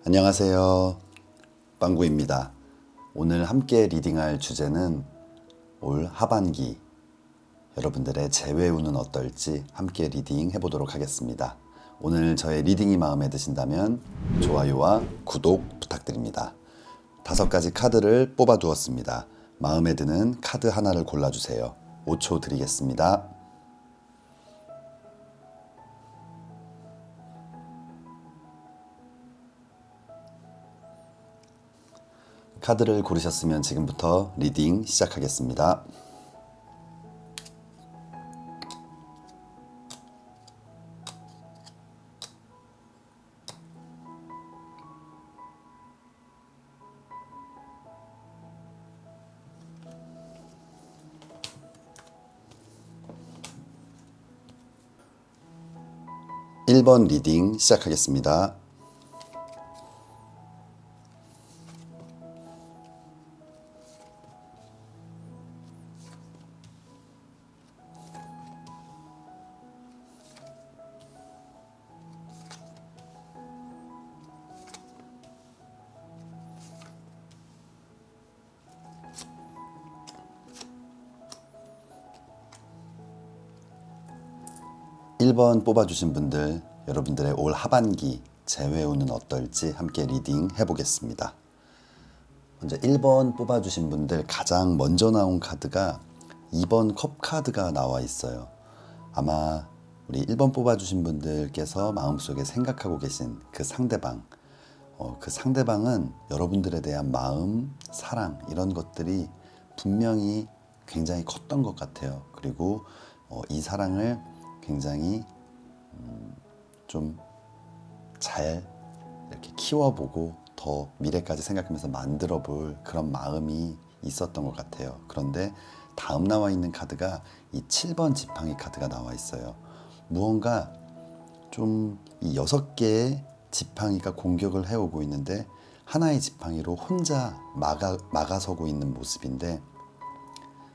안녕하세요. 빵구입니다. 오늘 함께 리딩할 주제는 올 하반기 여러분들의 재회운은 어떨지 함께 리딩 해보도록 하겠습니다. 오늘 저의 리딩이 마음에 드신다면 좋아요와 구독 부탁드립니다. 5가지 카드를 뽑아 두었습니다. 마음에 드는 카드 하나를 골라주세요. 5초 드리겠습니다. 카드를 고르셨으면 지금부터 리딩 시작하겠습니다. 일 번 리딩 시작하겠습니다. 1번 뽑아주신 분들, 여러분들의 올 하반기 재회운은 어떨지 함께 리딩 해보겠습니다. 먼저 1번 뽑아주신 분들 가장 먼저 나온 카드가 2번 컵 카드가 나와 있어요. 아마 우리 1번 뽑아주신 분들께서 마음속에 생각하고 계신 그 상대방, 그 상대방은 여러분들에 대한 마음, 사랑 이런 것들이 분명히 굉장히 컸던 것 같아요. 그리고 이 사랑을 굉장히 좀 잘 이렇게 키워보고 더 미래까지 생각하면서 만들어 볼 그런 마음이 있었던 것 같아요. 그런데 다음 나와 있는 카드가 이 7번 지팡이 카드가 나와 있어요. 무언가 좀 이 6개의 지팡이가 공격을 해오고 있는데 하나의 지팡이로 혼자 막아서고 있는 모습인데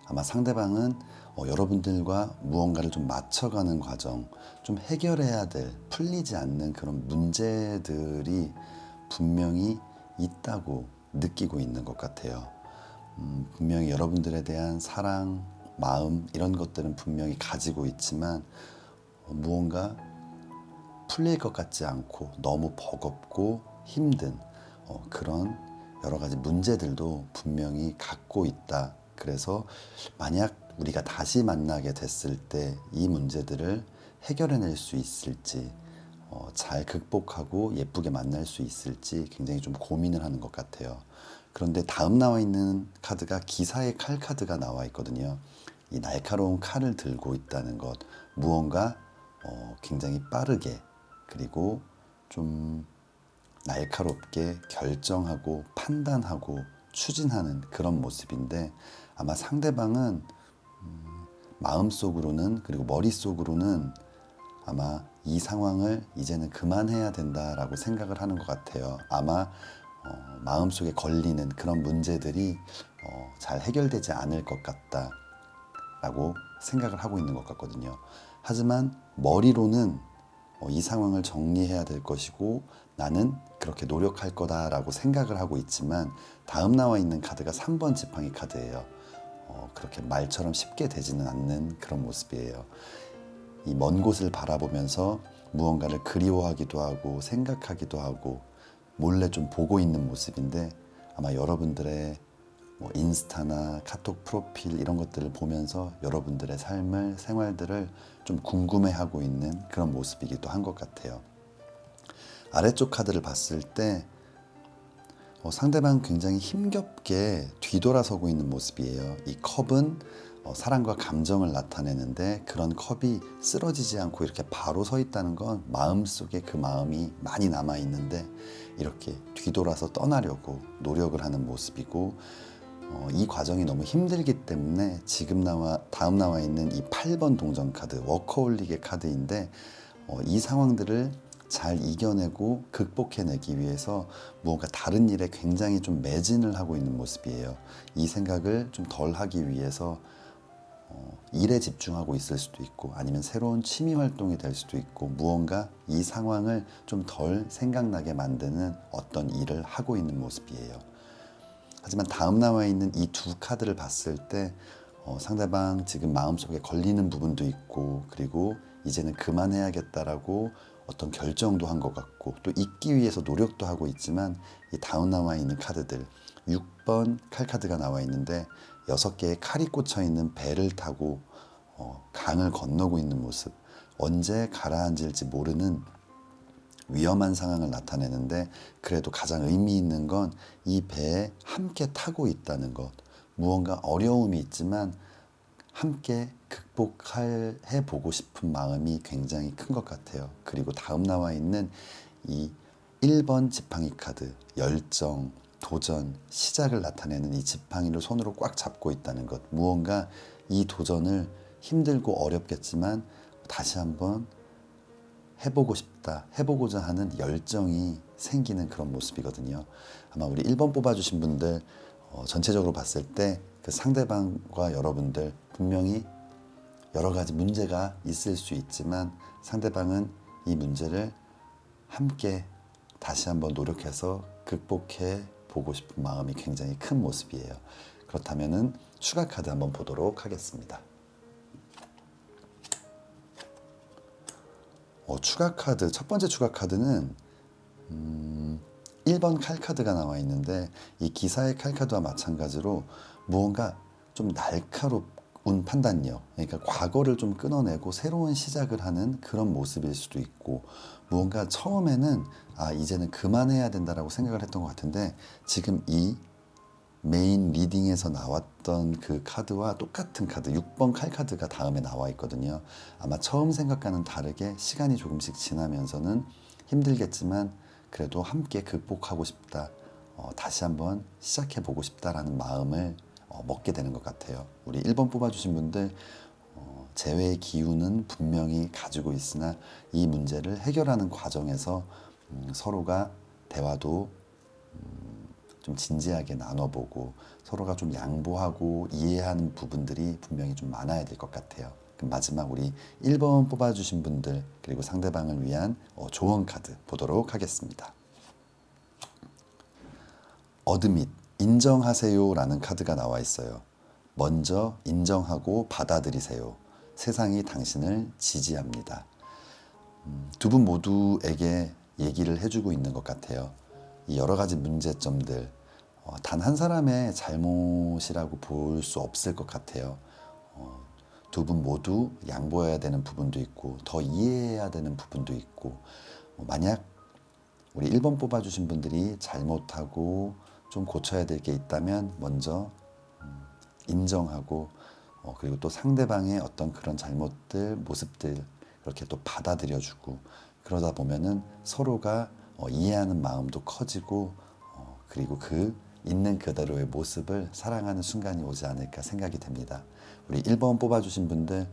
아마 상대방은 여러분들과 무언가를 좀 맞춰가는 과정, 좀 해결해야 될, 풀리지 않는 그런 문제들이 분명히 있다고 느끼고 있는 것 같아요. 분명히 여러분들에 대한 사랑, 마음 이런 것들은 분명히 가지고 있지만 무언가 풀릴 것 같지 않고 너무 버겁고 힘든 그런 여러 가지 문제들도 분명히 갖고 있다. 그래서 만약 우리가 다시 만나게 됐을 때 이 문제들을 해결해낼 수 있을지 잘 극복하고 예쁘게 만날 수 있을지 굉장히 좀 고민을 하는 것 같아요. 그런데 다음 나와 있는 카드가 기사의 칼 카드가 나와 있거든요. 이 날카로운 칼을 들고 있다는 것, 무언가 굉장히 빠르게 그리고 좀 날카롭게 결정하고 판단하고 추진하는 그런 모습인데 아마 상대방은 마음속으로는 그리고 머릿속으로는 아마 이 상황을 이제는 그만해야 된다라고 생각을 하는 것 같아요. 아마 마음속에 걸리는 그런 문제들이 잘 해결되지 않을 것 같다라고 생각을 하고 있는 것 같거든요. 하지만 머리로는 이 상황을 정리해야 될 것이고 나는 그렇게 노력할 거다라고 생각을 하고 있지만 다음 나와 있는 카드가 3번 지팡이 카드예요. 그렇게 말처럼 쉽게 되지는 않는 그런 모습이에요. 이 먼 곳을 바라보면서 무언가를 그리워하기도 하고 생각하기도 하고 몰래 좀 보고 있는 모습인데 아마 여러분들의 인스타나 카톡 프로필 이런 것들을 보면서 여러분들의 삶을 생활들을 좀 궁금해하고 있는 그런 모습이기도 한 것 같아요. 아래쪽 카드를 봤을 때 상대방 굉장히 힘겹게 뒤돌아서고 있는 모습이에요. 이 컵은 사랑과 감정을 나타내는데 그런 컵이 쓰러지지 않고 이렇게 바로 서 있다는 건 마음속에 그 마음이 많이 남아 있는데 이렇게 뒤돌아서 떠나려고 노력을 하는 모습이고 이 과정이 너무 힘들기 때문에 다음 나와 있는 이 8번 동전 카드, 워커홀릭의 카드인데 이 상황들을 잘 이겨내고 극복해내기 위해서 무언가 다른 일에 굉장히 좀 매진을 하고 있는 모습이에요. 이 생각을 좀 덜 하기 위해서 일에 집중하고 있을 수도 있고 아니면 새로운 취미 활동이 될 수도 있고 무언가 이 상황을 좀 덜 생각나게 만드는 어떤 일을 하고 있는 모습이에요. 하지만 다음 나와 있는 이 두 카드를 봤을 때 상대방 지금 마음속에 걸리는 부분도 있고 그리고 이제는 그만해야겠다라고 어떤 결정도 한 것 같고 또 잊기 위해서 노력도 하고 있지만 이 다음 나와 있는 카드들 6번 칼 카드가 나와 있는데 6개의 칼이 꽂혀 있는 배를 타고 강을 건너고 있는 모습 언제 가라앉을지 모르는 위험한 상황을 나타내는데 그래도 가장 의미 있는 건 이 배에 함께 타고 있다는 것 무언가 어려움이 있지만 함께 극복해 보고 싶은 마음이 굉장히 큰 것 같아요. 그리고 다음 나와 있는 이 1번 지팡이 카드 열정, 도전, 시작을 나타내는 이 지팡이를 손으로 꽉 잡고 있다는 것 무언가 이 도전을 힘들고 어렵겠지만 다시 한번 해보고 싶다, 해보고자 하는 열정이 생기는 그런 모습이거든요. 아마 우리 1번 뽑아주신 분들 전체적으로 봤을 때 그 상대방과 여러분들 분명히 여러 가지 문제가 있을 수 있지만 상대방은 이 문제를 함께 다시 한번 노력해서 극복해 보고 싶은 마음이 굉장히 큰 모습이에요. 그렇다면은 추가 카드 한번 보도록 하겠습니다. 추가 카드, 첫 번째 추가 카드는 1번 칼 카드가 나와 있는데 이 기사의 칼 카드와 마찬가지로 무언가 좀 날카로운 판단력, 그러니까 과거를 좀 끊어내고 새로운 시작을 하는 그런 모습일 수도 있고 무언가 처음에는 이제는 그만해야 된다라고 생각을 했던 것 같은데 지금 이 메인 리딩에서 나왔던 그 카드와 똑같은 카드 6번 칼 카드가 다음에 나와 있거든요. 아마 처음 생각과는 다르게 시간이 조금씩 지나면서는 힘들겠지만 그래도 함께 극복하고 싶다. 다시 한번 시작해 보고 싶다라는 마음을 먹게 되는 것 같아요. 우리 1번 뽑아주신 분들 재회의 기운은 분명히 가지고 있으나 이 문제를 해결하는 과정에서 서로가 대화도 좀 진지하게 나눠보고 서로가 좀 양보하고 이해하는 부분들이 분명히 좀 많아야 될 것 같아요. 그럼 마지막 우리 1번 뽑아주신 분들 그리고 상대방을 위한 조언 카드 보도록 하겠습니다. 어드밋, 인정하세요라는 카드가 나와 있어요. 먼저 인정하고 받아들이세요. 세상이 당신을 지지합니다. 두 분 모두에게 얘기를 해주고 있는 것 같아요. 이 여러 가지 문제점들, 단 한 사람의 잘못이라고 볼 수 없을 것 같아요. 두 분 모두 양보해야 되는 부분도 있고 더 이해해야 되는 부분도 있고 만약 우리 1번 뽑아주신 분들이 잘못하고 좀 고쳐야 될 게 있다면 먼저 인정하고 그리고 또 상대방의 어떤 그런 잘못들, 모습들 그렇게 또 받아들여주고 그러다 보면은 서로가 이해하는 마음도 커지고 그리고 그 있는 그대로의 모습을 사랑하는 순간이 오지 않을까 생각이 됩니다. 우리 1번 뽑아주신 분들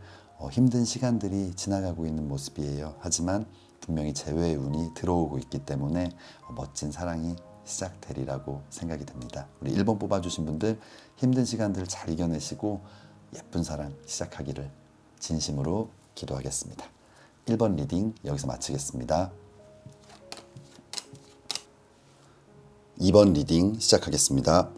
힘든 시간들이 지나가고 있는 모습이에요. 하지만 분명히 재회의 운이 들어오고 있기 때문에 멋진 사랑이 시작되리라고 생각이 됩니다. 우리 1번 뽑아주신 분들 힘든 시간들 잘 이겨내시고 예쁜 사랑 시작하기를 진심으로 기도하겠습니다. 1번 리딩 여기서 마치겠습니다. 2번 리딩 시작하겠습니다.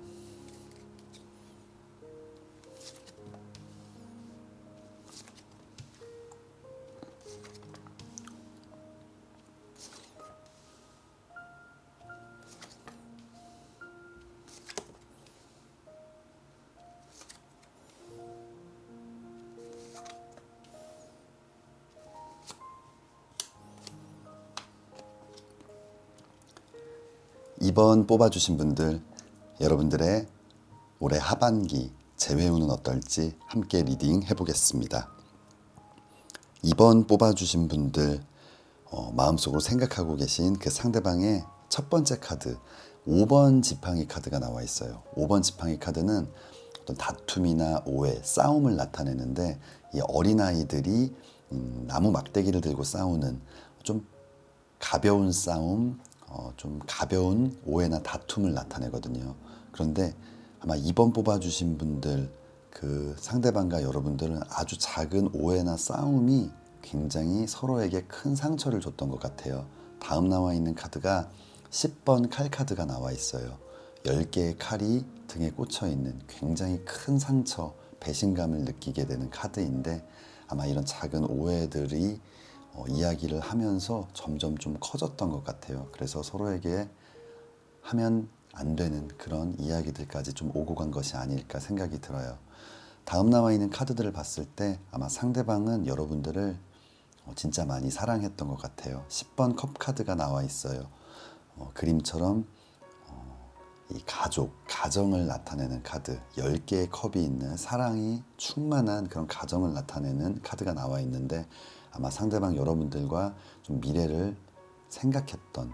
이번 뽑아주신 분들 여러분들의 올해 하반기 재회운은 어떨지 함께 리딩 해보겠습니다. 2번 뽑아주신 분들 마음속으로 생각하고 계신 그 상대방의 첫 번째 카드 5번 지팡이 카드가 나와 있어요. 5번 지팡이 카드는 어떤 다툼이나 오해, 싸움을 나타내는데 이 어린아이들이 나무 막대기를 들고 싸우는 좀 가벼운 싸움, 좀 가벼운 오해나 다툼을 나타내거든요. 그런데 아마 2번 뽑아주신 분들 그 상대방과 여러분들은 아주 작은 오해나 싸움이 굉장히 서로에게 큰 상처를 줬던 것 같아요. 다음 나와 있는 카드가 10번 칼 카드가 나와 있어요. 10개의 칼이 등에 꽂혀 있는 굉장히 큰 상처, 배신감을 느끼게 되는 카드인데, 아마 이런 작은 오해들이 이야기를 하면서 점점 좀 커졌던 것 같아요. 그래서 서로에게 하면 안 되는 그런 이야기들까지 좀 오고 간 것이 아닐까 생각이 들어요. 다음 나와 있는 카드들을 봤을 때 아마 상대방은 여러분들을 진짜 많이 사랑했던 것 같아요. 10번 컵 카드가 나와 있어요. 그림처럼 이 가족, 가정을 나타내는 카드, 10개의 컵이 있는 사랑이 충만한 그런 가정을 나타내는 카드가 나와 있는데, 아마 상대방 여러분들과 좀 미래를 생각했던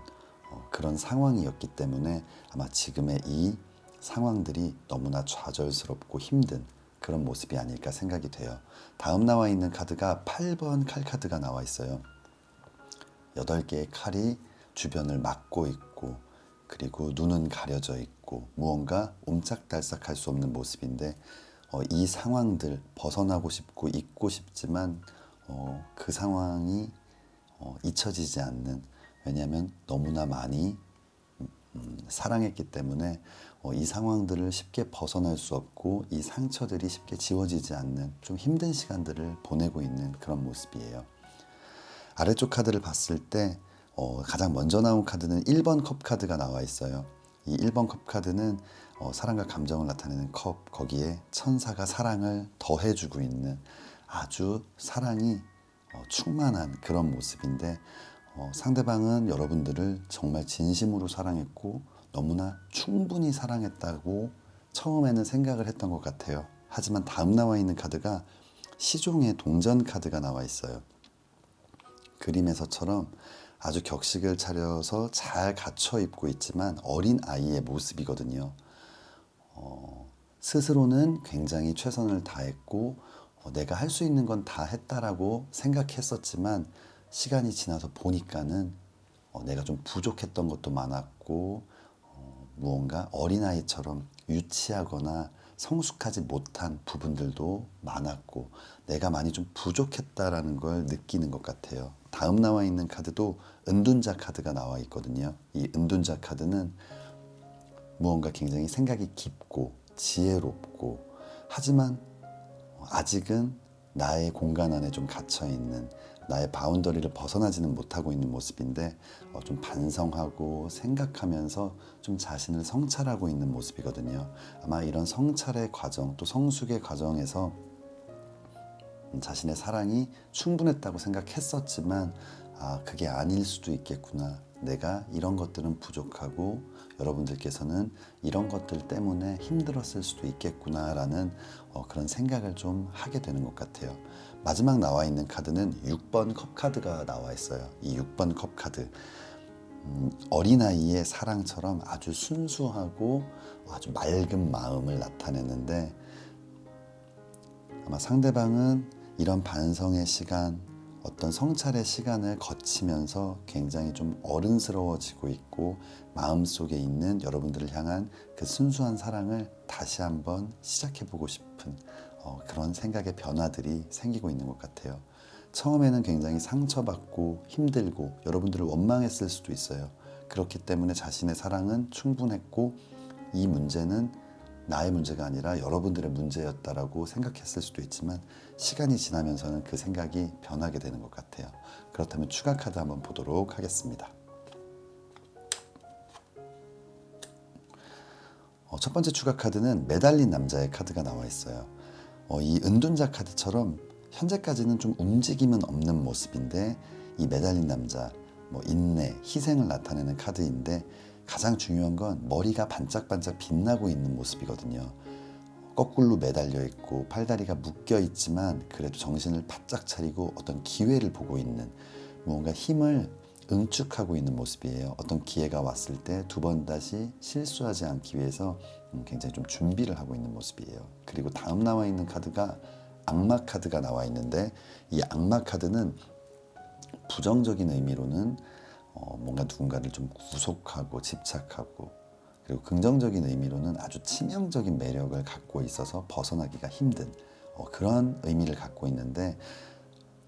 그런 상황이었기 때문에 아마 지금의 이 상황들이 너무나 좌절스럽고 힘든 그런 모습이 아닐까 생각이 돼요. 다음 나와 있는 카드가 8번 칼 카드가 나와 있어요. 8개의 칼이 주변을 막고 있고, 그리고 눈은 가려져 있고 무언가 옴짝달싹할 수 없는 모습인데, 이 상황들 벗어나고 싶고 잊고 싶지만 그 상황이 잊혀지지 않는, 왜냐하면 너무나 많이 사랑했기 때문에 이 상황들을 쉽게 벗어날 수 없고 이 상처들이 쉽게 지워지지 않는 좀 힘든 시간들을 보내고 있는 그런 모습이에요. 아래쪽 카드를 봤을 때 가장 먼저 나온 카드는 1번 컵 카드가 나와 있어요. 이 1번 컵 카드는 사랑과 감정을 나타내는 컵, 거기에 천사가 사랑을 더해주고 있는 아주 사랑이 충만한 그런 모습인데, 상대방은 여러분들을 정말 진심으로 사랑했고 너무나 충분히 사랑했다고 처음에는 생각을 했던 것 같아요. 하지만 다음 나와 있는 카드가 시종의 동전 카드가 나와 있어요. 그림에서처럼 아주 격식을 차려서 잘 갖춰 입고 있지만 어린 아이의 모습이거든요. 스스로는 굉장히 최선을 다했고 내가 할 수 있는 건 다 했다라고 생각했었지만, 시간이 지나서 보니까는 내가 좀 부족했던 것도 많았고 무언가 어린아이처럼 유치하거나 성숙하지 못한 부분들도 많았고 내가 많이 좀 부족했다라는 걸 느끼는 것 같아요. 다음 나와 있는 카드도 은둔자 카드가 나와 있거든요. 이 은둔자 카드는 무언가 굉장히 생각이 깊고 지혜롭고, 하지만 아직은 나의 공간 안에 좀 갇혀 있는, 나의 바운더리를 벗어나지는 못하고 있는 모습인데, 좀 반성하고 생각하면서 좀 자신을 성찰하고 있는 모습이거든요. 아마 이런 성찰의 과정, 또 성숙의 과정에서 자신의 사랑이 충분했다고 생각했었지만 그게 아닐 수도 있겠구나, 내가 이런 것들은 부족하고 여러분들께서는 이런 것들 때문에 힘들었을 수도 있겠구나 라는 그런 생각을 좀 하게 되는 것 같아요. 마지막 나와 있는 카드는 6번 컵 카드가 나와 있어요. 이 6번 컵 카드, 어린아이의 사랑처럼 아주 순수하고 아주 맑은 마음을 나타내는데, 아마 상대방은 이런 반성의 시간, 어떤 성찰의 시간을 거치면서 굉장히 좀 어른스러워지고 있고, 마음속에 있는 여러분들을 향한 그 순수한 사랑을 다시 한번 시작해보고 싶은 그런 생각의 변화들이 생기고 있는 것 같아요. 처음에는 굉장히 상처받고 힘들고 여러분들을 원망했을 수도 있어요. 그렇기 때문에 자신의 사랑은 충분했고 이 문제는 나의 문제가 아니라 여러분들의 문제였다라고 생각했을 수도 있지만, 시간이 지나면서는 그 생각이 변하게 되는 것 같아요. 그렇다면 추가 카드 한번 보도록 하겠습니다. 첫 번째 추가 카드는 매달린 남자의 카드가 나와 있어요. 이 은둔자 카드처럼 현재까지는 좀 움직임은 없는 모습인데, 이 매달린 남자, 인내, 희생을 나타내는 카드인데, 가장 중요한 건 머리가 반짝반짝 빛나고 있는 모습이거든요. 거꾸로 매달려 있고 팔다리가 묶여 있지만 그래도 정신을 바짝 차리고 어떤 기회를 보고 있는, 뭔가 힘을 응축하고 있는 모습이에요. 어떤 기회가 왔을 때 두 번 다시 실수하지 않기 위해서 굉장히 좀 준비를 하고 있는 모습이에요. 그리고 다음 나와 있는 카드가 악마 카드가 나와 있는데, 이 악마 카드는 부정적인 의미로는 뭔가 누군가를 좀 구속하고 집착하고 그리고 긍정적인 의미로는 아주 치명적인 매력을 갖고 있어서 벗어나기가 힘든 그런 의미를 갖고 있는데,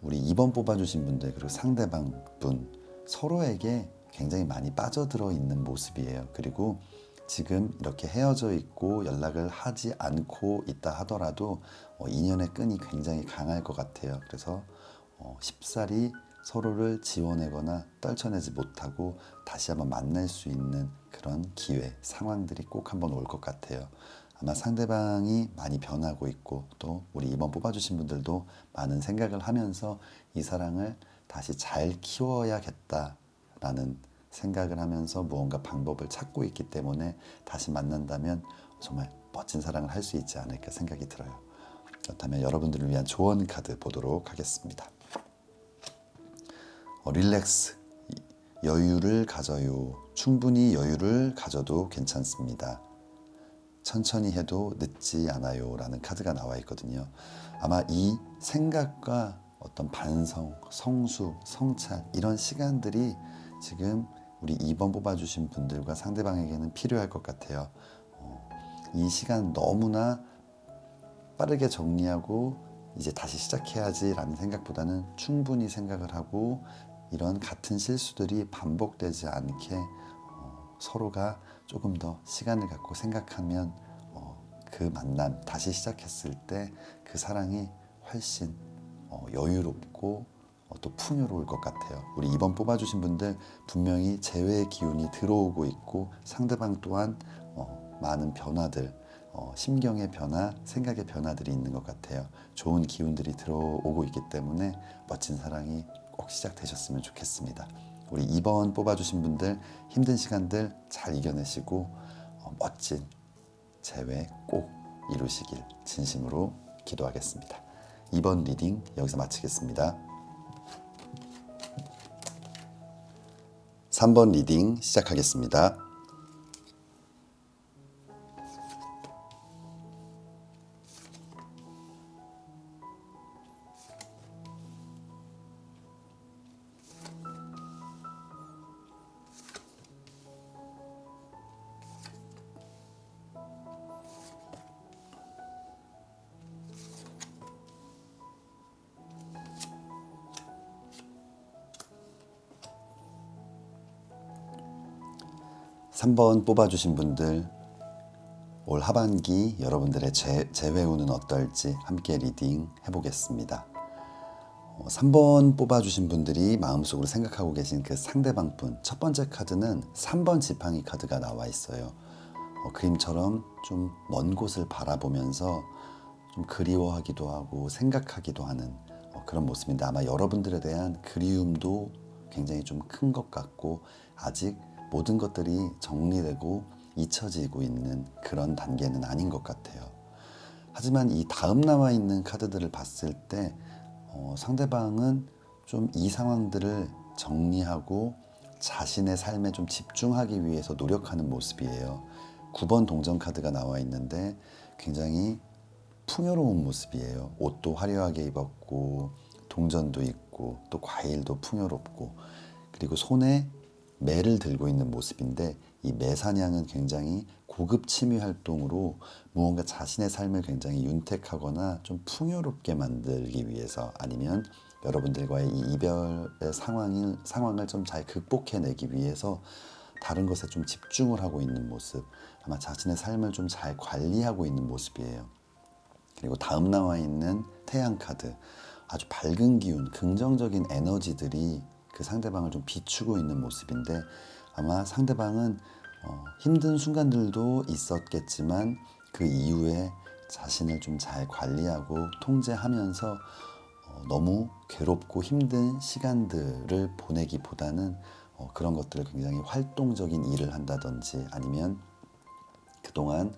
우리 2번 뽑아주신 분들 그리고 상대방 분 서로에게 굉장히 많이 빠져들어 있는 모습이에요. 그리고 지금 이렇게 헤어져 있고 연락을 하지 않고 있다 하더라도 인연의 끈이 굉장히 강할 것 같아요. 그래서 쉽사리 서로를 지워내거나 떨쳐내지 못하고 다시 한번 만날 수 있는 그런 기회, 상황들이 꼭 한번 올 것 같아요. 아마 상대방이 많이 변하고 있고 또 우리 이번 뽑아주신 분들도 많은 생각을 하면서 이 사랑을 다시 잘 키워야겠다라는 생각을 하면서 무언가 방법을 찾고 있기 때문에 다시 만난다면 정말 멋진 사랑을 할 수 있지 않을까 생각이 들어요. 그렇다면 여러분들을 위한 조언 카드 보도록 하겠습니다. 릴렉스, 여유를 가져요. 충분히 여유를 가져도 괜찮습니다. 천천히 해도 늦지 않아요 라는 카드가 나와 있거든요. 아마 이 생각과 어떤 반성, 성수, 성찰 이런 시간들이 지금 우리 2번 뽑아주신 분들과 상대방에게는 필요할 것 같아요. 이 시간 너무나 빠르게 정리하고 이제 다시 시작해야지 라는 생각보다는 충분히 생각을 하고 이런 같은 실수들이 반복되지 않게 서로가 조금 더 시간을 갖고 생각하면 그 만남 다시 시작했을 때 그 사랑이 훨씬 여유롭고 또 풍요로울 것 같아요. 우리 2번 뽑아주신 분들 분명히 재회의 기운이 들어오고 있고 상대방 또한 많은 변화들, 심경의 변화, 생각의 변화들이 있는 것 같아요. 좋은 기운들이 들어오고 있기 때문에 멋진 사랑이 꼭 시작되셨으면 좋겠습니다. 우리 2번 뽑아주신 분들 힘든 시간들 잘 이겨내시고 멋진 재회 꼭 이루시길 진심으로 기도하겠습니다. 2번 리딩 여기서 마치겠습니다. 3번 리딩 시작하겠습니다. 삼 번 뽑아주신 분들 올 하반기 여러분들의 재회운은 어떨지 함께 리딩 해보겠습니다. 3번 뽑아주신 분들이 마음속으로 생각하고 계신 그 상대방 분, 첫 번째 카드는 3번 지팡이 카드가 나와 있어요. 그림처럼 좀 먼 곳을 바라보면서 좀 그리워하기도 하고 생각하기도 하는 그런 모습인데, 아마 여러분들에 대한 그리움도 굉장히 좀 큰 것 같고 아직 모든 것들이 정리되고 잊혀지고 있는 그런 단계는 아닌 것 같아요. 하지만 이 다음 나와 있는 카드들을 봤을 때 상대방은 좀 이 상황들을 정리하고 자신의 삶에 좀 집중하기 위해서 노력하는 모습이에요. 9번 동전 카드가 나와 있는데 굉장히 풍요로운 모습이에요. 옷도 화려하게 입었고 동전도 있고 또 과일도 풍요롭고, 그리고 손에 매를 들고 있는 모습인데 이 매사냥은 굉장히 고급 취미 활동으로 무언가 자신의 삶을 굉장히 윤택하거나 좀 풍요롭게 만들기 위해서, 아니면 여러분들과의 이 이별의 상황을 좀 잘 극복해내기 위해서 다른 것에 좀 집중을 하고 있는 모습, 아마 자신의 삶을 좀 잘 관리하고 있는 모습이에요. 그리고 다음 나와 있는 태양 카드, 아주 밝은 기운, 긍정적인 에너지들이 그 상대방을 좀 비추고 있는 모습인데, 아마 상대방은 힘든 순간들도 있었겠지만 그 이후에 자신을 좀 잘 관리하고 통제하면서 너무 괴롭고 힘든 시간들을 보내기보다는 그런 것들을 굉장히 활동적인 일을 한다든지, 아니면 그동안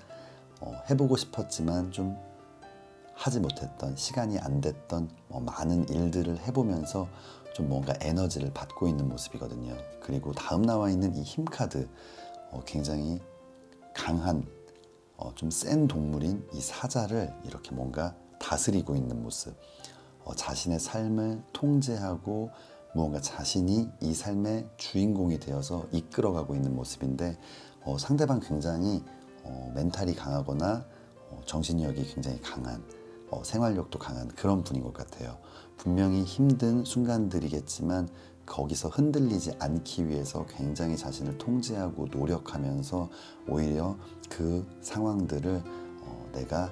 해보고 싶었지만 좀 하지 못했던, 시간이 안 됐던 많은 일들을 해보면서 좀 뭔가 에너지를 받고 있는 모습이거든요. 그리고 다음 나와 있는 이 힘 카드, 굉장히 강한 좀 센 동물인 이 사자를 이렇게 뭔가 다스리고 있는 모습, 자신의 삶을 통제하고 무언가 자신이 이 삶의 주인공이 되어서 이끌어가고 있는 모습인데, 상대방 굉장히 멘탈이 강하거나 정신력이 굉장히 강한 생활력도 강한 그런 분인 것 같아요. 분명히 힘든 순간들이겠지만 거기서 흔들리지 않기 위해서 굉장히 자신을 통제하고 노력하면서 오히려 그 상황들을 내가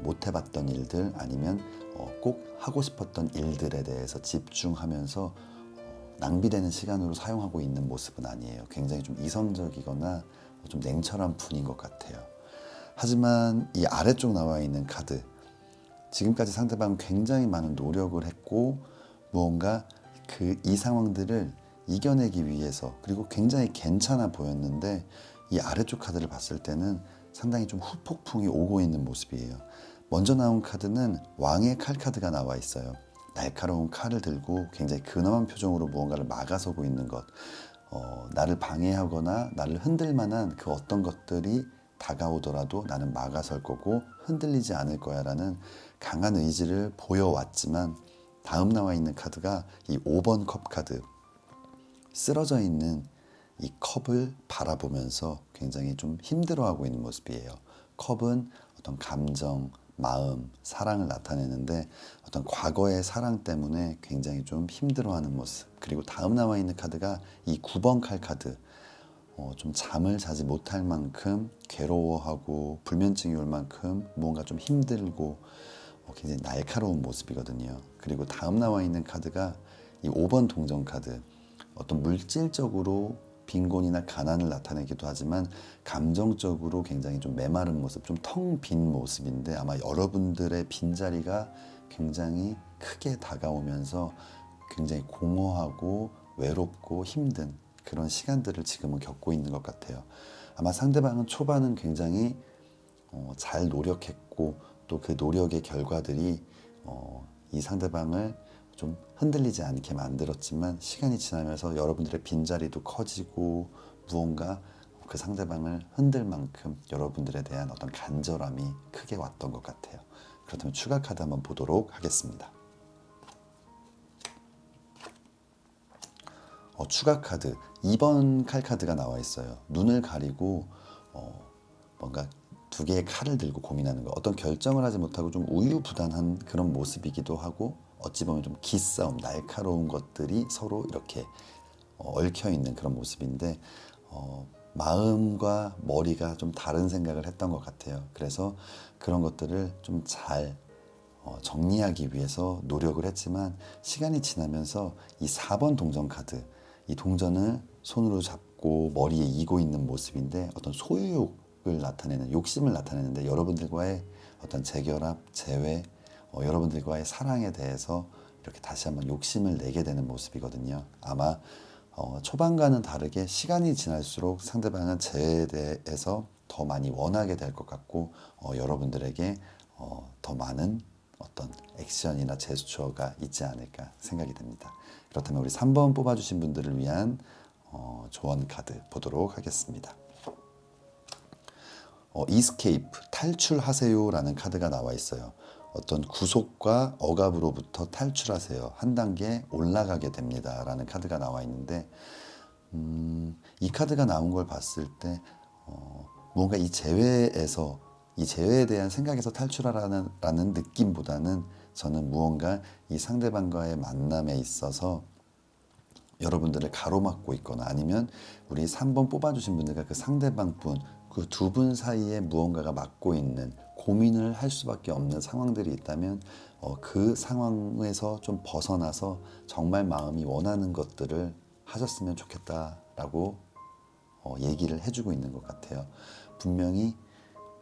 못 해봤던 일들 아니면 꼭 하고 싶었던 일들에 대해서 집중하면서 낭비되는 시간으로 사용하고 있는 모습은 아니에요. 굉장히 좀 이성적이거나 좀 냉철한 분인 것 같아요. 하지만 이 아래쪽 나와 있는 카드, 지금까지 상대방은 굉장히 많은 노력을 했고 무언가 이 상황들을 이겨내기 위해서 그리고 굉장히 괜찮아 보였는데 이 아래쪽 카드를 봤을 때는 상당히 좀 후폭풍이 오고 있는 모습이에요. 먼저 나온 카드는 왕의 칼 카드가 나와 있어요. 날카로운 칼을 들고 굉장히 근엄한 표정으로 무언가를 막아서고 있는 것, 나를 방해하거나 나를 흔들 만한 그 어떤 것들이 다가오더라도 나는 막아설 거고 흔들리지 않을 거야 라는 강한 의지를 보여왔지만 다음 나와 있는 카드가 이 5번 컵 카드, 쓰러져 있는 이 컵을 바라보면서 굉장히 좀 힘들어하고 있는 모습이에요. 컵은 어떤 감정, 마음, 사랑을 나타내는데 어떤 과거의 사랑 때문에 굉장히 좀 힘들어하는 모습. 그리고 다음 나와 있는 카드가 이 9번 칼 카드. 좀 잠을 자지 못할 만큼 괴로워하고 불면증이 올 만큼 뭔가 좀 힘들고 굉장히 날카로운 모습이거든요. 그리고 다음 나와 있는 카드가 이 5번 동전 카드. 어떤 물질적으로 빈곤이나 가난을 나타내기도 하지만 감정적으로 굉장히 좀 메마른 모습, 좀 텅 빈 모습인데 아마 여러분들의 빈자리가 굉장히 크게 다가오면서 굉장히 공허하고 외롭고 힘든 그런 시간들을 지금은 겪고 있는 것 같아요. 아마 상대방은 초반은 굉장히 잘 노력했고 또 그 노력의 결과들이 이 상대방을 좀 흔들리지 않게 만들었지만 시간이 지나면서 여러분들의 빈자리도 커지고 무언가 그 상대방을 흔들 만큼 여러분들에 대한 어떤 간절함이 크게 왔던 것 같아요. 그렇다면 추가 카드 한번 보도록 하겠습니다. 추가 카드 2번 칼 카드가 나와 있어요. 눈을 가리고 뭔가 두 개의 칼을 들고 고민하는 거, 어떤 결정을 하지 못하고 좀 우유부단한 그런 모습이기도 하고 어찌 보면 좀 기싸움, 날카로운 것들이 서로 이렇게 얽혀 있는 그런 모습인데 마음과 머리가 좀 다른 생각을 했던 것 같아요. 그래서 그런 것들을 좀 잘 정리하기 위해서 노력을 했지만 시간이 지나면서 이 4번 동전 카드, 이 동전을 손으로 잡고 머리에 이고 있는 모습인데 어떤 소유욕을 나타내는, 욕심을 나타내는데 여러분들과의 어떤 재결합, 재회, 여러분들과의 사랑에 대해서 이렇게 다시 한번 욕심을 내게 되는 모습이거든요. 아마 초반과는 다르게 시간이 지날수록 상대방은 재회에 대해서 더 많이 원하게 될 것 같고 여러분들에게 더 많은 어떤 액션이나 제스처가 있지 않을까 생각이 됩니다. 그렇다면 우리 3번 뽑아주신 분들을 위한 조언 카드 보도록 하겠습니다. 이스케이프, 탈출하세요 라는 카드가 나와 있어요. 어떤 구속과 억압으로부터 탈출하세요. 한 단계 올라가게 됩니다 라는 카드가 나와 있는데 이 카드가 나온 걸 봤을 때 뭔가 이 재회에 대한 생각에서 탈출하라는 느낌보다는 저는 무언가 이 상대방과의 만남에 있어서 여러분들을 가로막고 있거나 아니면 우리 3번 뽑아주신 분들과 그 상대방 분, 그 두 분 사이에 무언가가 막고 있는 고민을 할 수밖에 없는 상황들이 있다면 그 상황에서 좀 벗어나서 정말 마음이 원하는 것들을 하셨으면 좋겠다라고 얘기를 해주고 있는 것 같아요. 분명히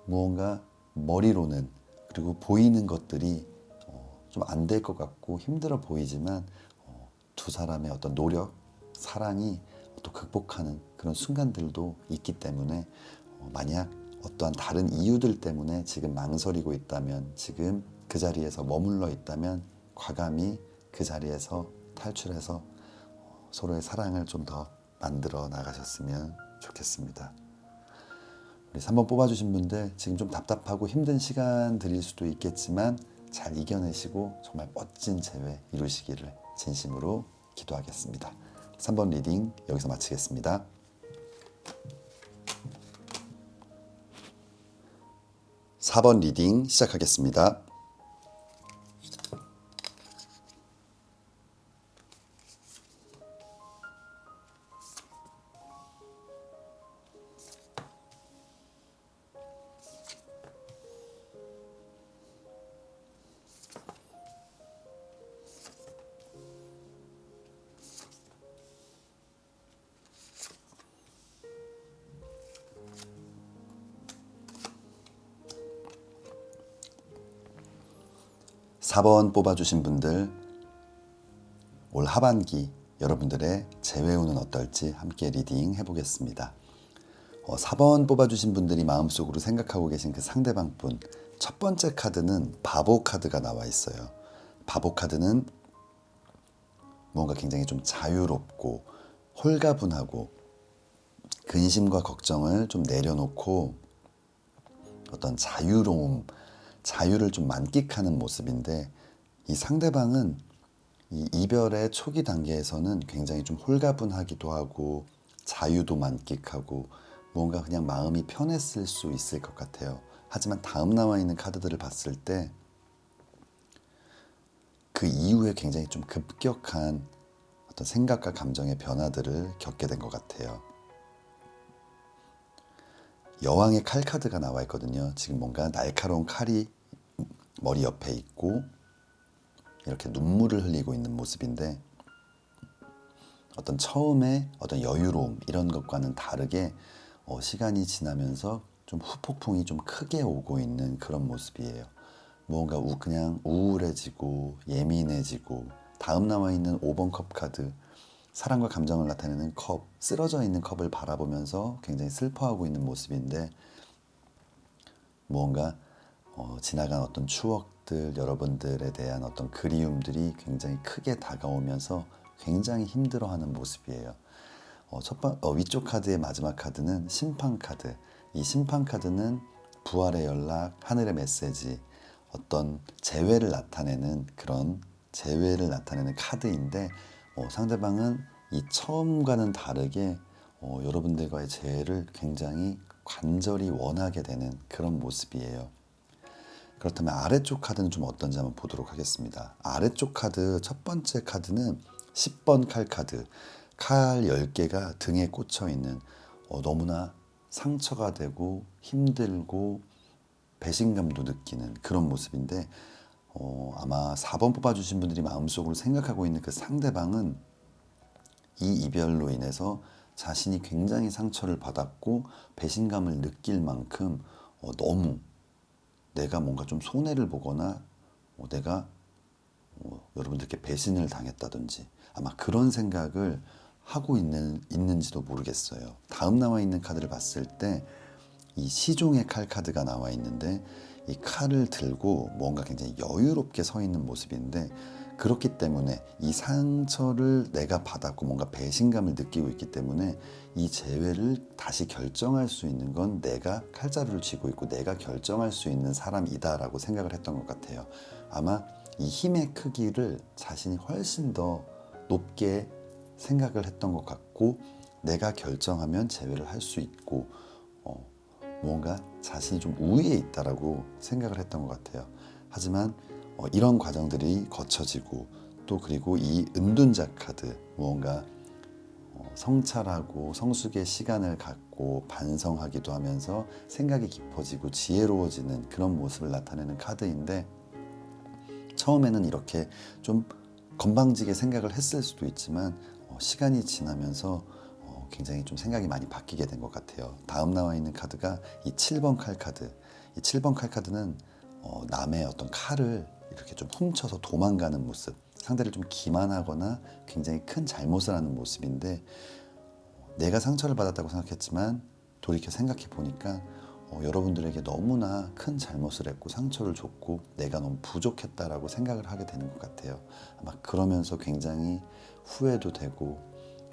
무언가 머리로는 그리고 보이는 것들이 좀 안 될 것 같고 힘들어 보이지만 두 사람의 어떤 노력, 사랑이 또 극복하는 그런 순간들도 있기 때문에 만약 어떠한 다른 이유들 때문에 지금 망설이고 있다면 지금 그 자리에서 머물러 있다면 과감히 그 자리에서 탈출해서 서로의 사랑을 좀 더 만들어 나가셨으면 좋겠습니다. 우리 3번 뽑아주신 분들 지금 좀 답답하고 힘든 시간들일 수도 있겠지만 잘 이겨내시고 정말 멋진 재회 이루시기를 진심으로 기도하겠습니다. 3번 리딩 여기서 마치겠습니다. 4번 리딩 시작하겠습니다. 사 번 뽑아주신 분들, 올 하반기 여러분들의 재회운은 어떨지 함께 리딩 해보겠습니다. 4번 뽑아주신 분들이 마음속으로 생각하고 계신 그 상대방분, 첫 번째 카드는 바보 카드가 나와 있어요. 바보 카드는 뭔가 굉장히 좀 자유롭고 홀가분하고 근심과 걱정을 좀 내려놓고 어떤 자유로움, 자유를 좀 만끽하는 모습인데, 이 상대방은 이 이별의 초기 단계에서는 굉장히 좀 홀가분하기도 하고 자유도 만끽하고 뭔가 그냥 마음이 편했을 수 있을 것 같아요. 하지만 다음 나와 있는 카드들을 봤을 때 그 이후에 굉장히 좀 급격한 어떤 생각과 감정의 변화들을 겪게 된 것 같아요. 여왕의 칼 카드가 나와 있거든요. 지금 뭔가 날카로운 칼이 머리 옆에 있고 이렇게 눈물을 흘리고 있는 모습인데, 어떤 처음에 어떤 여유로움 이런 것과는 다르게 시간이 지나면서 좀 후폭풍이 좀 크게 오고 있는 그런 모습이에요. 뭔가 그냥 우울해지고 예민해지고, 다음 나와 있는 5번 컵 카드, 사랑과 감정을 나타내는 컵, 쓰러져 있는 컵을 바라보면서 굉장히 슬퍼하고 있는 모습인데, 뭔가 지나간 어떤 추억들, 여러분들에 대한 어떤 그리움들이 굉장히 크게 다가오면서 굉장히 힘들어하는 모습이에요. 위쪽 카드의 마지막 카드는 심판 카드. 이 심판 카드는 부활의 연락, 하늘의 메시지, 어떤 재회를 나타내는 그런 재회를 나타내는 카드인데, 상대방은 이 처음과는 다르게 여러분들과의 재회를 굉장히 간절히 원하게 되는 그런 모습이에요. 그렇다면 아래쪽 카드는 좀 어떤지 한번 보도록 하겠습니다. 아래쪽 카드 첫 번째 카드는 10번 칼 카드. 칼 10개가 등에 꽂혀 있는, 너무나 상처가 되고 힘들고 배신감도 느끼는 그런 모습인데, 아마 4번 뽑아주신 분들이 마음속으로 생각하고 있는 그 상대방은 이 이별로 인해서 자신이 굉장히 상처를 받았고 배신감을 느낄 만큼 너무 내가 뭔가 좀 손해를 보거나 내가 여러분들께 배신을 당했다든지 아마 그런 생각을 하고 있는지도 모르겠어요. 다음 나와 있는 카드를 봤을 때 이 시종의 칼 카드가 나와 있는데, 이 칼을 들고 뭔가 굉장히 여유롭게 서 있는 모습인데, 그렇기 때문에 이 상처를 내가 받았고 뭔가 배신감을 느끼고 있기 때문에 이 재회를 다시 결정할 수 있는 건 내가 칼자루를 쥐고 있고 내가 결정할 수 있는 사람이다라고 생각을 했던 것 같아요. 아마 이 힘의 크기를 자신이 훨씬 더 높게 생각을 했던 것 같고, 내가 결정하면 재회를 할 수 있고 뭔가 자신이 좀 우위에 있다라고 생각을 했던 것 같아요. 하지만 이런 과정들이 거쳐지고, 또 그리고 이 은둔자 카드, 무언가 성찰하고 성숙의 시간을 갖고 반성하기도 하면서 생각이 깊어지고 지혜로워지는 그런 모습을 나타내는 카드인데, 처음에는 이렇게 좀 건방지게 생각을 했을 수도 있지만 시간이 지나면서 굉장히 좀 생각이 많이 바뀌게 된 것 같아요. 다음 나와 있는 카드가 이 7번 칼 카드. 이 7번 칼 카드는 남의 어떤 칼을 이렇게 좀 훔쳐서 도망가는 모습, 상대를 좀 기만하거나 굉장히 큰 잘못을 하는 모습인데, 내가 상처를 받았다고 생각했지만 돌이켜 생각해 보니까 여러분들에게 너무나 큰 잘못을 했고 상처를 줬고 내가 너무 부족했다라고 생각을 하게 되는 것 같아요. 아마 그러면서 굉장히 후회도 되고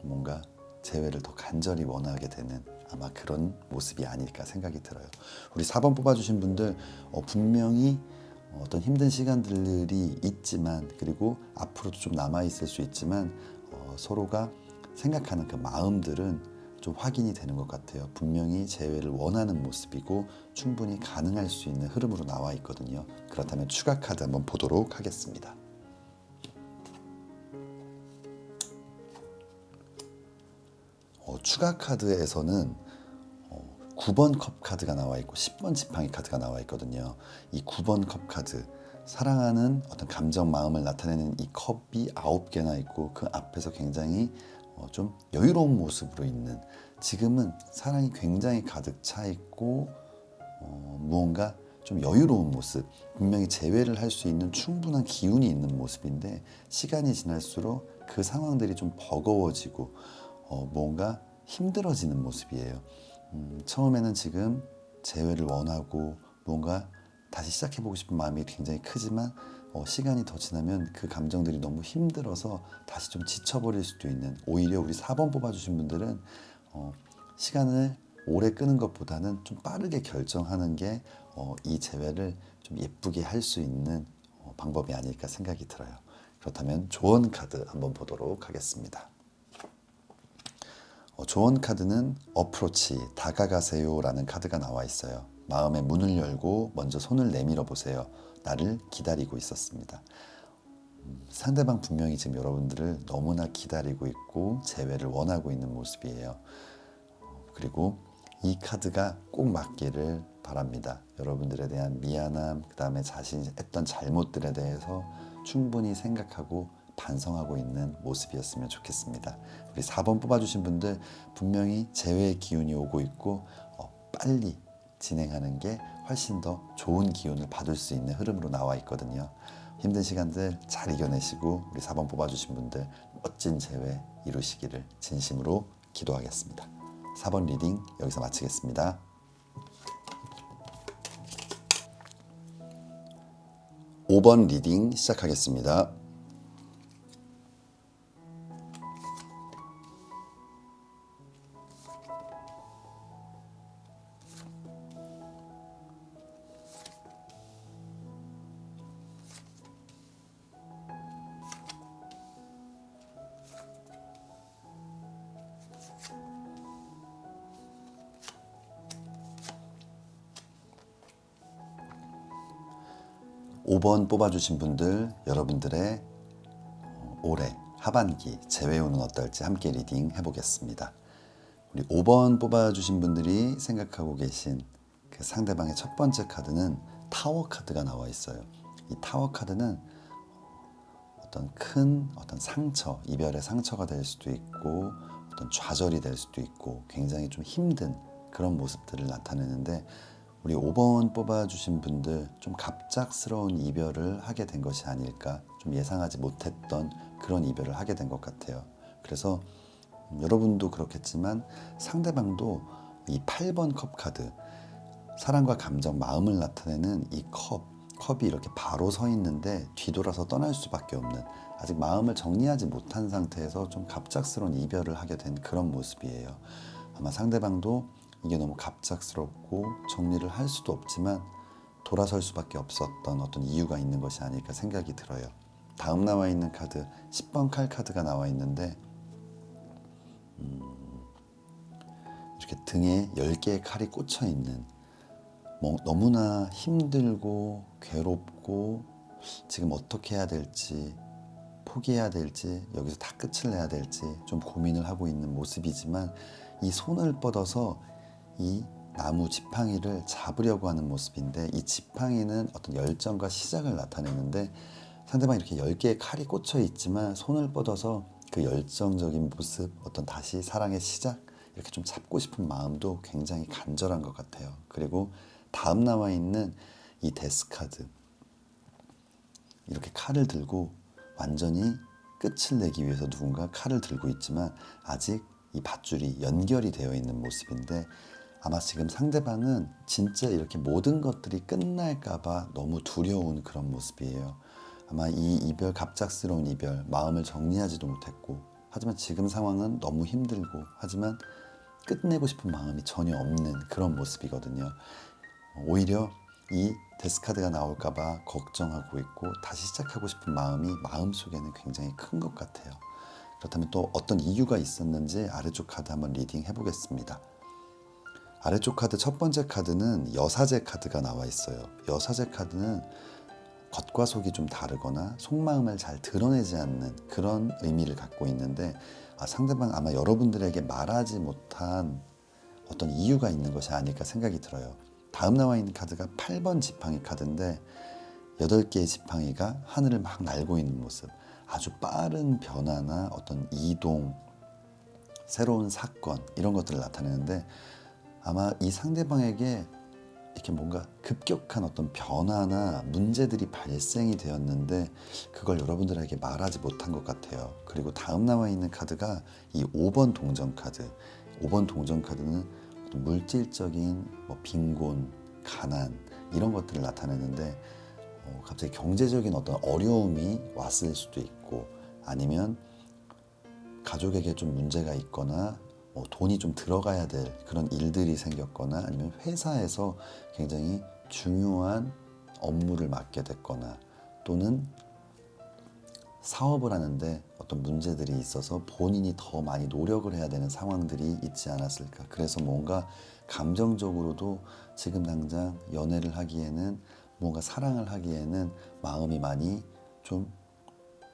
뭔가 재회를 더 간절히 원하게 되는 아마 그런 모습이 아닐까 생각이 들어요. 우리 4번 뽑아주신 분들 분명히 어떤 힘든 시간들이 있지만, 그리고 앞으로도 좀 남아있을 수 있지만 서로가 생각하는 그 마음들은 좀 확인이 되는 것 같아요. 분명히 재회를 원하는 모습이고 충분히 가능할 수 있는 흐름으로 나와 있거든요. 그렇다면 추가 카드 한번 보도록 하겠습니다. 추가 카드에서는 9번 컵 카드가 나와 있고 10번 지팡이 카드가 나와 있거든요. 이 9번 컵 카드, 사랑하는 어떤 감정, 마음을 나타내는 이 컵이 9개나 있고 그 앞에서 굉장히 좀 여유로운 모습으로 있는, 지금은 사랑이 굉장히 가득 차 있고 무언가 좀 여유로운 모습, 분명히 재회를 할 수 있는 충분한 기운이 있는 모습인데 시간이 지날수록 그 상황들이 좀 버거워지고 뭔가 힘들어지는 모습이에요. 처음에는 지금 재회를 원하고 뭔가 다시 시작해보고 싶은 마음이 굉장히 크지만 시간이 더 지나면 그 감정들이 너무 힘들어서 다시 좀 지쳐버릴 수도 있는, 오히려 우리 4번 뽑아주신 분들은 시간을 오래 끄는 것보다는 좀 빠르게 결정하는 게 이 재회를 좀 예쁘게 할 수 있는 방법이 아닐까 생각이 들어요. 그렇다면 조언 카드 한번 보도록 하겠습니다. 조언 카드는 어프로치, 다가가세요 라는 카드가 나와 있어요. 마음의 문을 열고 먼저 손을 내밀어 보세요. 나를 기다리고 있었습니다. 상대방 분명히 지금 여러분들을 너무나 기다리고 있고 재회를 원하고 있는 모습이에요. 그리고 이 카드가 꼭 맞기를 바랍니다. 여러분들에 대한 미안함, 그 다음에 자신이 했던 잘못들에 대해서 충분히 생각하고 반성하고 있는 모습이었으면 좋겠습니다. 우리 4번 뽑아주신 분들 분명히 재회의 기운이 오고 있고 빨리 진행하는 게 훨씬 더 좋은 기운을 받을 수 있는 흐름으로 나와 있거든요. 힘든 시간들 잘 이겨내시고 우리 4번 뽑아주신 분들 멋진 재회 이루시기를 진심으로 기도하겠습니다. 4번 리딩 여기서 마치겠습니다. 5번 리딩 시작하겠습니다. 5번 뽑아주신 분들, 여러분들의 올해 하반기 재회운은 어떨지 함께 리딩 해보겠습니다. 우리 5번 뽑아주신 분들이 생각하고 계신 그 상대방의 첫 번째 카드는 타워 카드가 나와 있어요. 이 타워 카드는 어떤 큰 상처, 이별의 상처가 될 수도 있고 어떤 좌절이 될 수도 있고 굉장히 좀 힘든 그런 모습들을 나타내는데, 우리 5번 뽑아주신 분들 좀 갑작스러운 이별을 하게 된 것이 아닐까, 좀 예상하지 못했던 그런 이별을 하게 된 것 같아요. 그래서 여러분도 그렇겠지만 상대방도 이 8번 컵 카드, 사랑과 감정, 마음을 나타내는 이 컵이 이렇게 바로 서 있는데 뒤돌아서 떠날 수밖에 없는, 아직 마음을 정리하지 못한 상태에서 좀 갑작스러운 이별을 하게 된 그런 모습이에요. 아마 상대방도 이게 너무 갑작스럽고 정리를 할 수도 없지만 돌아설 수밖에 없었던 어떤 이유가 있는 것이 아닐까 생각이 들어요. 다음 나와 있는 카드 10번 칼 카드가 나와 있는데 이렇게 등에 10개의 칼이 꽂혀 있는, 너무나 힘들고 괴롭고 지금 어떻게 해야 될지, 포기해야 될지, 여기서 다 끝을 내야 될지 좀 고민을 하고 있는 모습이지만 이 손을 뻗어서 이 나무 지팡이를 잡으려고 하는 모습인데, 이 지팡이는 어떤 열정과 시작을 나타내는데 상대방이 이렇게 10개의 칼이 꽂혀 있지만 손을 뻗어서 그 열정적인 모습, 어떤 다시 사랑의 시작, 이렇게 좀 잡고 싶은 마음도 굉장히 간절한 것 같아요. 그리고 다음 나와 있는 이 데스 카드, 이렇게 칼을 들고 완전히 끝을 내기 위해서 누군가 칼을 들고 있지만 아직 이 밧줄이 연결이 되어 있는 모습인데, 아마 지금 상대방은 진짜 이렇게 모든 것들이 끝날까봐 너무 두려운 그런 모습이에요. 아마 이 이별, 갑작스러운 이별, 마음을 정리하지도 못했고, 하지만 지금 상황은 너무 힘들고, 하지만 끝내고 싶은 마음이 전혀 없는 그런 모습이거든요. 오히려 이 데스카드가 나올까봐 걱정하고 있고 다시 시작하고 싶은 마음이 마음속에는 굉장히 큰 것 같아요. 그렇다면 또 어떤 이유가 있었는지 아래쪽 카드 한번 리딩 해보겠습니다. 아래쪽 카드 첫 번째 카드는 여사제 카드가 나와 있어요. 여사제 카드는 겉과 속이 좀 다르거나 속마음을 잘 드러내지 않는 그런 의미를 갖고 있는데, 상대방 아마 여러분들에게 말하지 못한 어떤 이유가 있는 것이 아닐까 생각이 들어요. 다음 나와 있는 카드가 8번 지팡이 카드인데 8개의 지팡이가 하늘을 막 날고 있는 모습, 아주 빠른 변화나 어떤 이동, 새로운 사건 이런 것들을 나타내는데, 아마 이 상대방에게 이렇게 뭔가 급격한 어떤 변화나 문제들이 발생이 되었는데 그걸 여러분들에게 말하지 못한 것 같아요. 그리고 다음 나와 있는 카드가 이 5번 동전 카드. 5번 동전 카드는 어떤 물질적인 빈곤, 가난 이런 것들을 나타내는데, 갑자기 경제적인 어떤 어려움이 왔을 수도 있고, 아니면 가족에게 좀 문제가 있거나 돈이 좀 들어가야 될 그런 일들이 생겼거나, 아니면 회사에서 굉장히 중요한 업무를 맡게 됐거나, 또는 사업을 하는데 어떤 문제들이 있어서 본인이 더 많이 노력을 해야 되는 상황들이 있지 않았을까. 그래서 뭔가 감정적으로도 지금 당장 연애를 하기에는, 뭔가 사랑을 하기에는 마음이 많이 좀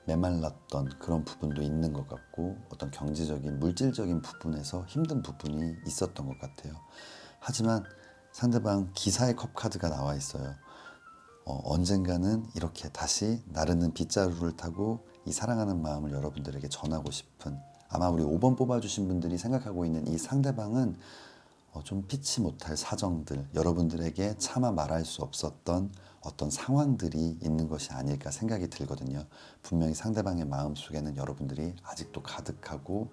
메말랐던 그런 부분도 있는 것 같고, 어떤 경제적인 물질적인 부분에서 힘든 부분이 있었던 것 같아요. 하지만 상대방 기사의 컵 카드가 나와 있어요. 언젠가는 이렇게 다시 나르는 빗자루를 타고 이 사랑하는 마음을 여러분들에게 전하고 싶은, 아마 우리 5번 뽑아주신 분들이 생각하고 있는 이 상대방은 좀 피치 못할 사정들, 여러분들에게 차마 말할 수 없었던 어떤 상황들이 있는 것이 아닐까 생각이 들거든요. 분명히 상대방의 마음속에는 여러분들이 아직도 가득하고,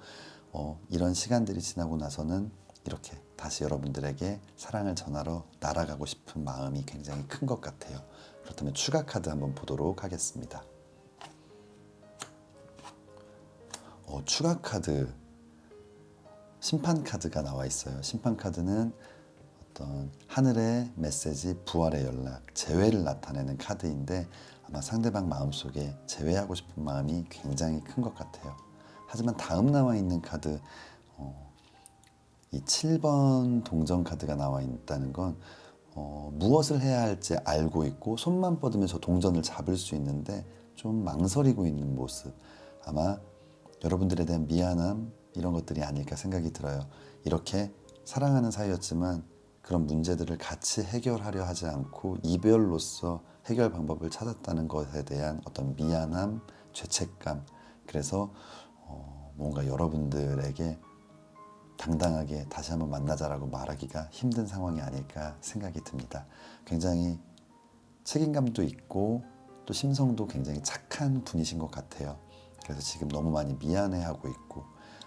이런 시간들이 지나고 나서는 이렇게 다시 여러분들에게 사랑을 전하러 날아가고 싶은 마음이 굉장히 큰 것 같아요. 그렇다면 추가 카드 한번 보도록 하겠습니다. 추가 카드, 심판 카드가 나와 있어요. 심판 카드는 어떤 하늘의 메시지, 부활의 연락, 재회를 나타내는 카드인데, 아마 상대방 마음속에 재회하고 싶은 마음이 굉장히 큰 것 같아요. 하지만 다음 나와 있는 카드, 이 7번 동전 카드가 나와 있다는 건 무엇을 해야 할지 알고 있고 손만 뻗으면 저 동전을 잡을 수 있는데 좀 망설이고 있는 모습, 아마 여러분들에 대한 미안함 이런 것들이 아닐까 생각이 들어요. 이렇게 사랑하는 사이였지만 그런 문제들을 같이 해결하려 하지 않고 이별로서 해결 방법을 찾았다는 것에 대한 어떤 미안함, 죄책감, 그래서 뭔가 여러분들에게 당당하게 다시 한번 만나자라고 말하기가 힘든 상황이 아닐까 생각이 듭니다. 굉장히 책임감도 있고 또 심성도 굉장히 착한 분이신 것 같아요. 그래서 지금 너무 많이 미안해하고 있고,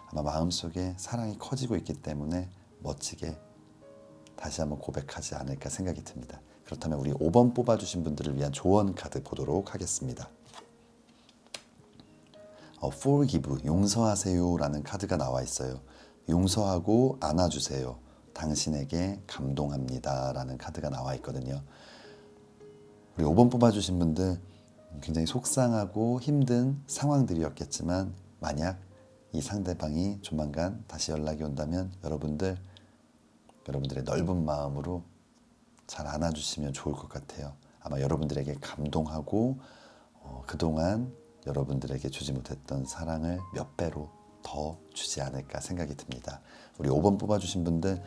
아마 마음속에 사랑이 커지고 있기 때문에 멋지게 다시 한번 고백하지 않을까 생각이 듭니다. 그렇다면 우리 5번 뽑아주신 분들을 위한 조언 카드 보도록 하겠습니다. Forgive, 용서하세요 라는 카드가 나와 있어요. 용서하고 안아주세요. 당신에게 감동합니다 라는 카드가 나와 있거든요. 우리 5번 뽑아주신 분들 굉장히 속상하고 힘든 상황들이었겠지만, 만약 이 상대방이 조만간 다시 연락이 온다면 여러분들의 넓은 마음으로 잘 안아주시면 좋을 것 같아요. 아마 여러분들에게 감동하고 그동안 여러분들에게 주지 못했던 사랑을 몇 배로 더 주지 않을까 생각이 듭니다. 우리 5번 뽑아주신 분들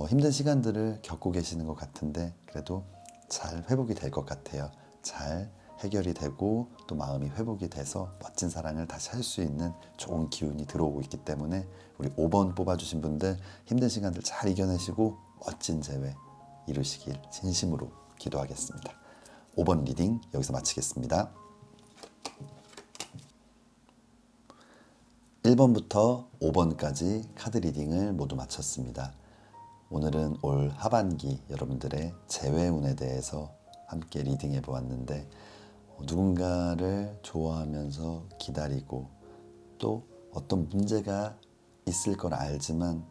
힘든 시간들을 겪고 계시는 것 같은데 그래도 잘 회복이 될 것 같아요. 잘 해결이 되고 또 마음이 회복이 돼서 멋진 사랑을 다시 할 수 있는 좋은 기운이 들어오고 있기 때문에 우리 5번 뽑아주신 분들 힘든 시간들 잘 이겨내시고 멋진 재회 이루시길 진심으로 기도하겠습니다. 5번 리딩 여기서 마치겠습니다. 1번부터 5번까지 카드 리딩을 모두 마쳤습니다. 오늘은 올 하반기 여러분들의 재회운에 대해서 함께 리딩해 보았는데, 누군가를 좋아하면서 기다리고 또 어떤 문제가 있을 걸 알지만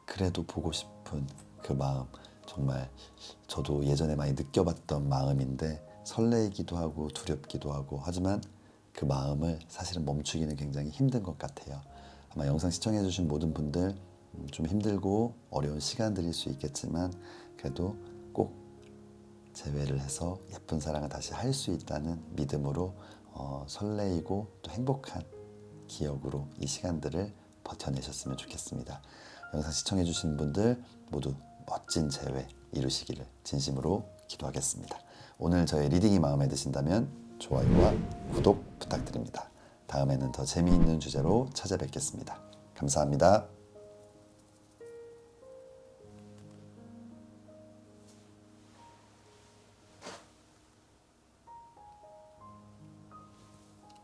그래도 보고 싶은 그 마음, 정말 저도 예전에 많이 느껴봤던 마음인데 설레이기도 하고 두렵기도 하고, 하지만 그 마음을 사실은 멈추기는 굉장히 힘든 것 같아요. 아마 영상 시청해 주신 모든 분들 좀 힘들고 어려운 시간들일 수 있겠지만 그래도 꼭 재회를 해서 예쁜 사랑을 다시 할 수 있다는 믿음으로 설레이고 또 행복한 기억으로 이 시간들을 버텨내셨으면 좋겠습니다. 영상 시청해 주신 분들 모두 멋진 재회 이루시기를 진심으로 기도하겠습니다. 오늘 저의 리딩이 마음에 드신다면 좋아요와 구독 부탁드립니다. 다음에는 더 재미있는 주제로 찾아뵙겠습니다. 감사합니다.